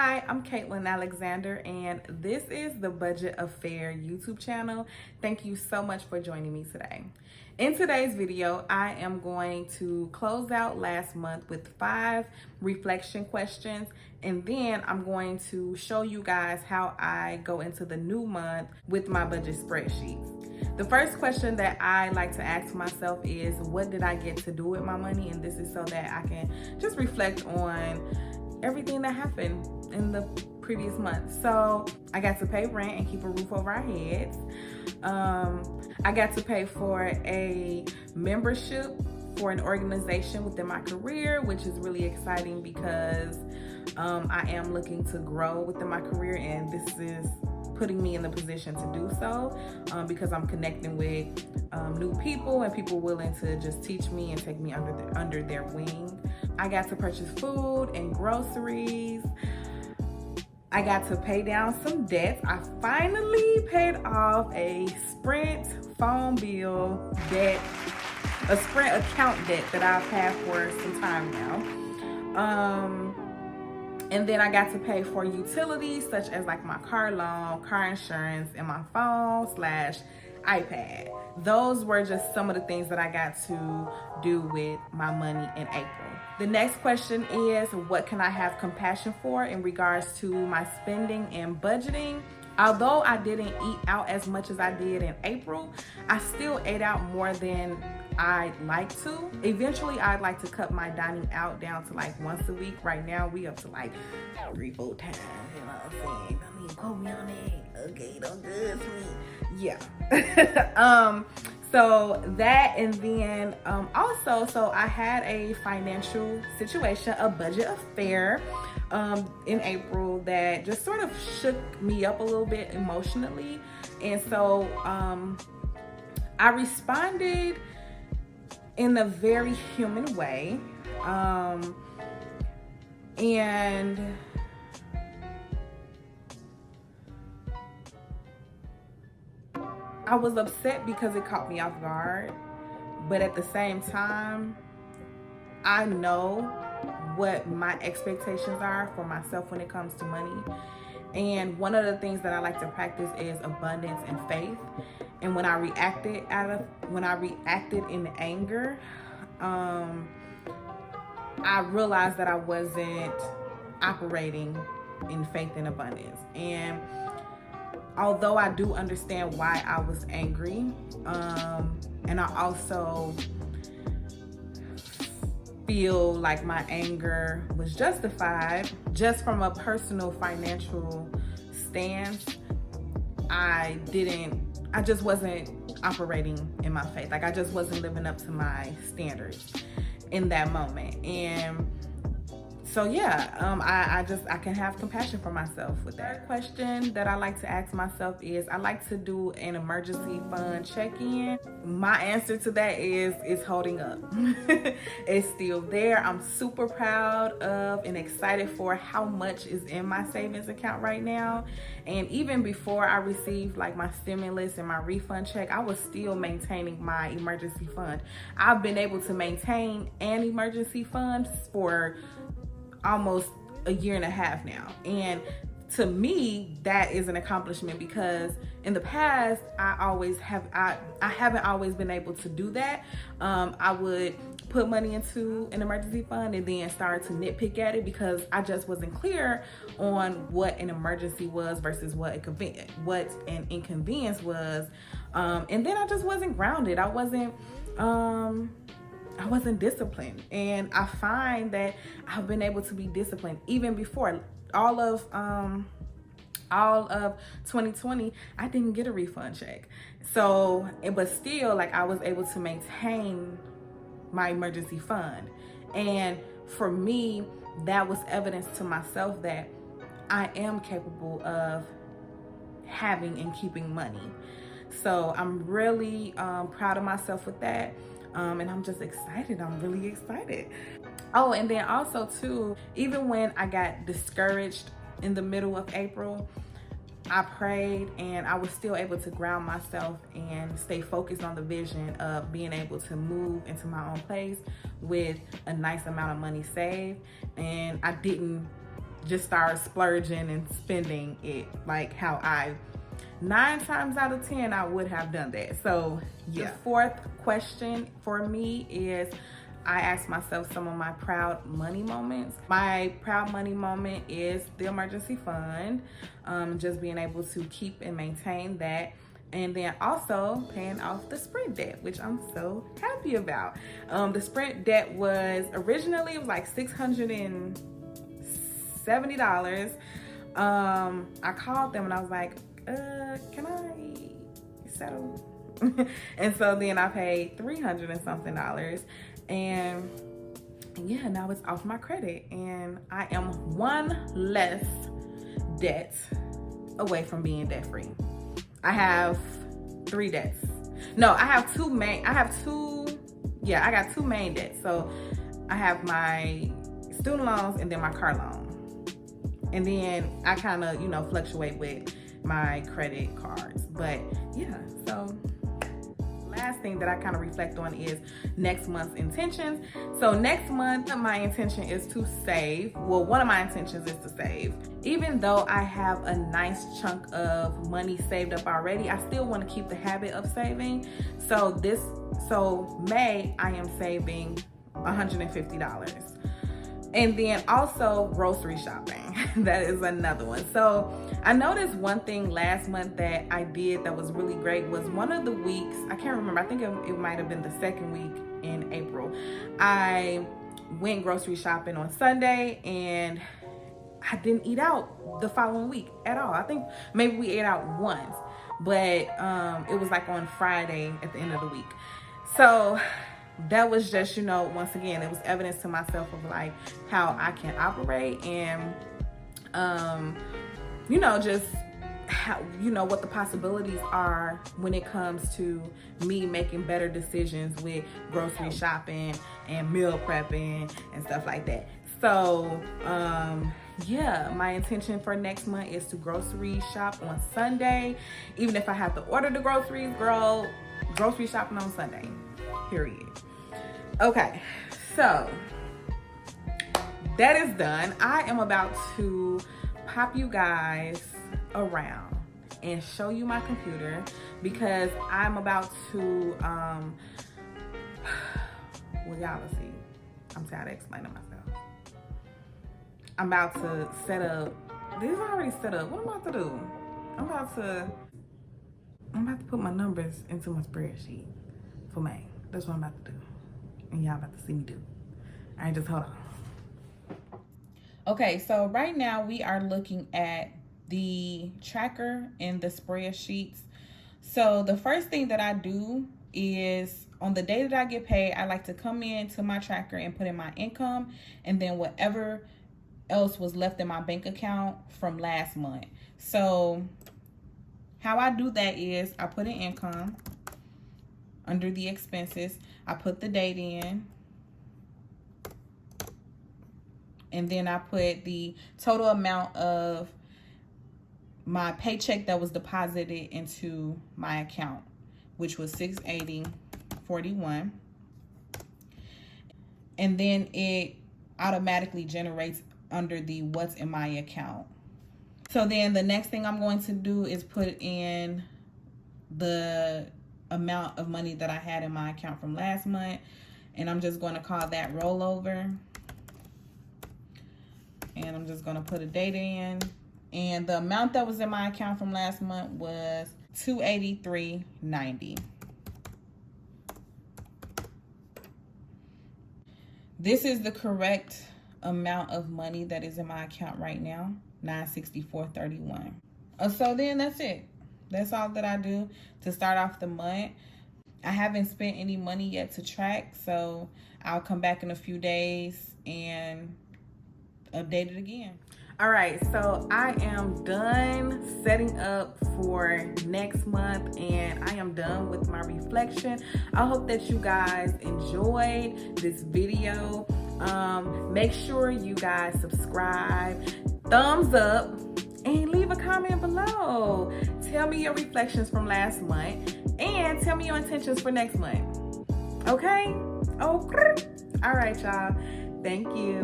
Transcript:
Hi, I'm Caitlin Alexander, and this is the Budget Affair YouTube channel. Thank you so much for joining me today. In today's video, I am going to close out last month with 5 reflection questions, and then I'm going to show you guys how I go into the new month with my budget spreadsheets. The first question that I like to ask myself is, what did I get to do with my money? And this is so that I can just reflect on everything that happened in the previous month. So I got to pay rent and keep a roof over our heads. I got to pay for a membership for an organization within my career, which is really exciting because I am looking to grow within my career, and this is putting me in the position to do so because I'm connecting with new people and people willing to just teach me and take me under their wing. I got to purchase food and groceries. I got to pay down some debts. I finally paid off a Sprint phone bill debt, a Sprint account debt that I've had for some time now. And then I got to pay for utilities such as like my car loan, car insurance, and my phone/iPad. Those were just some of the things that I got to do with my money in April. The next question is, what can I have compassion for in regards to my spending and budgeting? Although I didn't eat out as much as I did in April, I still ate out more than I'd like to. Eventually, I'd like to cut my dining out down to like once a week. Right now, we up to like 3-4 times, you know what I'm saying? I mean, quote me on that. Okay, don't judge me. Yeah. So that, and then also, so I had a financial situation, a budget affair in April that just sort of shook me up a little bit emotionally. And so I responded in a very human way. And I was upset because it caught me off guard, but at the same time, I know what my expectations are for myself when it comes to money. And one of the things that I like to practice is abundance and faith. And when I reacted in anger, I realized that I wasn't operating in faith and abundance. And although I do understand why I was angry, and I also feel like my anger was justified, just from a personal financial stance, I just wasn't operating in my faith. Like, I just wasn't living up to my standards in that moment. And so yeah, I can have compassion for myself with that. Question that I like to ask myself is, I like to do an emergency fund check-in. My answer to that is, it's holding up. It's still there. I'm super proud of and excited for how much is in my savings account right now. And even before I received like my stimulus and my refund check, I was still maintaining my emergency fund. I've been able to maintain an emergency fund for almost a year and a half now. And to me, that is an accomplishment because in the past, I haven't always been able to do that. I would put money into an emergency fund and then start to nitpick at it because I just wasn't clear on what an emergency was versus what an inconvenience was. And then I just wasn't grounded. I wasn't disciplined, and I find that I've been able to be disciplined even before all of 2020. I didn't get a refund check, but still, like, I was able to maintain my emergency fund. And for me, that was evidence to myself that I am capable of having and keeping money. So I'm really proud of myself with that. And I'm just excited. I'm really excited. Oh, and then also too, even when I got discouraged in the middle of April, I prayed and I was still able to ground myself and stay focused on the vision of being able to move into my own place with a nice amount of money saved. And I didn't just start splurging and spending it like how 9 times out of 10 I would have done that. So yeah. The fourth question for me is, I asked myself some of my proud money moments. My proud money moment is the emergency fund, just being able to keep and maintain that. And then also paying off the Sprint debt, which I'm so happy about. The Sprint debt was originally, it was like $670. I called them and I was like, can I settle? And so then I paid $300 and something. And yeah, now it's off my credit. And I am one less debt away from being debt free. I have 3 debts. No, I got 2 main debts. So I have my student loans and then my car loan. And then I kind of, fluctuate with my credit cards. But yeah, so last thing that I kind of reflect on is next month's intentions. So next month, my intention is to save. Well, one of my intentions is to save. Even though I have a nice chunk of money saved up already, I still want to keep the habit of saving. So May, I am saving $150. And then also grocery shopping. That is another one. So I noticed one thing last month that I did that was really great was one of the weeks, I can't remember, I think it might have been the second week in April. I went grocery shopping on Sunday and I didn't eat out the following week at all. I think maybe we ate out once, but it was like on Friday at the end of the week. So that was just, once again, it was evidence to myself of like how I can operate and, just how, what the possibilities are when it comes to me making better decisions with grocery shopping and meal prepping and stuff like that. So, yeah, my intention for next month is to grocery shop on Sunday. Even if I have to order the groceries, girl, grocery shopping on Sunday, period. Okay, so that is done. I am about to pop you guys around and show you my computer because I'm about to, well, y'all will see. I'm tired of explaining myself. I'm about to set up, this is already set up. What am I about to do? I'm about to put my numbers into my spreadsheet for May. That's what I'm about to do. And y'all about to see me do. All right, just hold on. Okay, so right now we are looking at the tracker and the spreadsheets. So the first thing that I do is on the day that I get paid, I like to come into my tracker and put in my income and then whatever else was left in my bank account from last month. So how I do that is I put in income. Under the expenses, I put the date in. And then I put the total amount of my paycheck that was deposited into my account, which was $680.41. And then it automatically generates under the what's in my account. So then the next thing I'm going to do is put in the amount of money that I had in my account from last month, and I'm just going to call that rollover. And I'm just going to put a date in, and the amount that was in my account from last month was $283.90. This is the correct amount of money that is in my account right now, $964.31. So then that's it. That's all that I do to start off the month. I haven't spent any money yet to track, so I'll come back in a few days and update it again. All right, so I am done setting up for next month and I am done with my reflection. I hope that you guys enjoyed this video. Make sure you guys subscribe, thumbs up, and leave a comment below. Tell me your reflections from last month and tell me your intentions for next month. Okay? Okay. All right, y'all. Thank you.